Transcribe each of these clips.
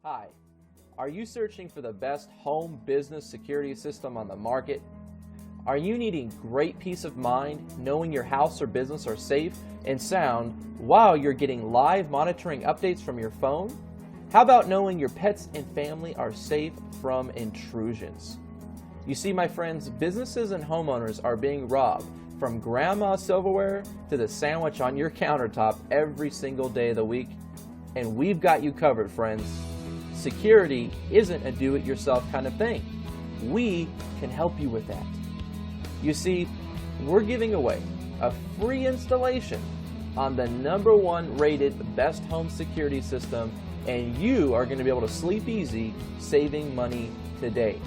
Hi, are you searching for the best home business security system on the market? Are you needing great peace of mind knowing your house or business are safe and sound while you're getting live monitoring updates from your phone? How about knowing your pets and family are safe from intrusions? You see, my friends, businesses and homeowners are being robbed from grandma's silverware to the sandwich on your countertop every single day of the week, and we've got you covered, friends. Security isn't a do-it-yourself kind of thing. We can help you with that. You see, we're giving away a free installation on the #1 rated best home security system, and you are going to be able to sleep easy saving money today.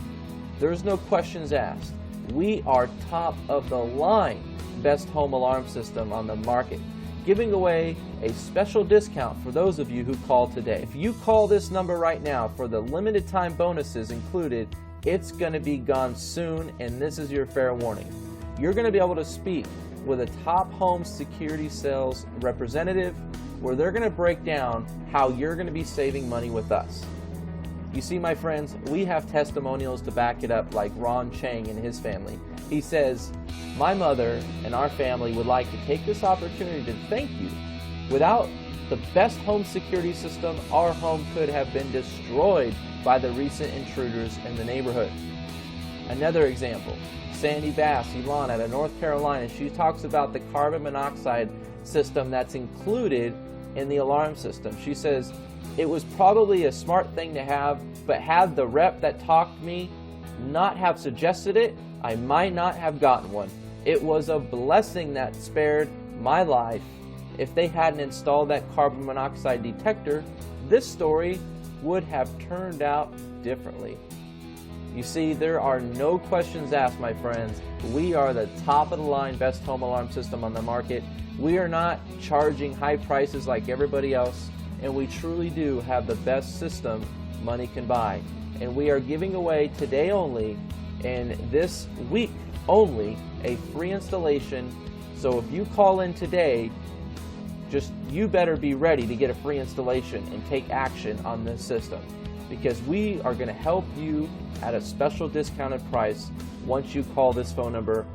There's no questions asked. We are top of the line best home alarm system on the market, giving away a special discount for those of you who call today. If you call this number right now for the limited time bonuses included, it's going to be gone soon, and this is your fair warning. You're going to be able to speak with a top home security sales representative where they're going to break down how you're going to be saving money with us. You see, my friends, we have testimonials to back it up, like Ron Chang and his family. He says, "My mother and our family would like to take this opportunity to thank you. Without the best home security system, our home could have been destroyed by the recent intruders in the neighborhood." Another example, Sandy Bass, Elon out of North Carolina, she talks about the carbon monoxide system that's included in the alarm system. She says, "It was probably a smart thing to have, but had the rep that talked to me not have suggested it, I might not have gotten one. It was a blessing that spared my life. If they hadn't installed that carbon monoxide detector, this story would have turned out differently." You see, there are no questions asked, my friends. We are the top of the line best home alarm system on the market. We are not charging high prices like everybody else, and we truly do have the best system money can buy. And we are giving away today only, and this week only, a free installation. So if you call in today, you better be ready to get a free installation and take action on this system, because we are going to help you at a special discounted price once you call this phone number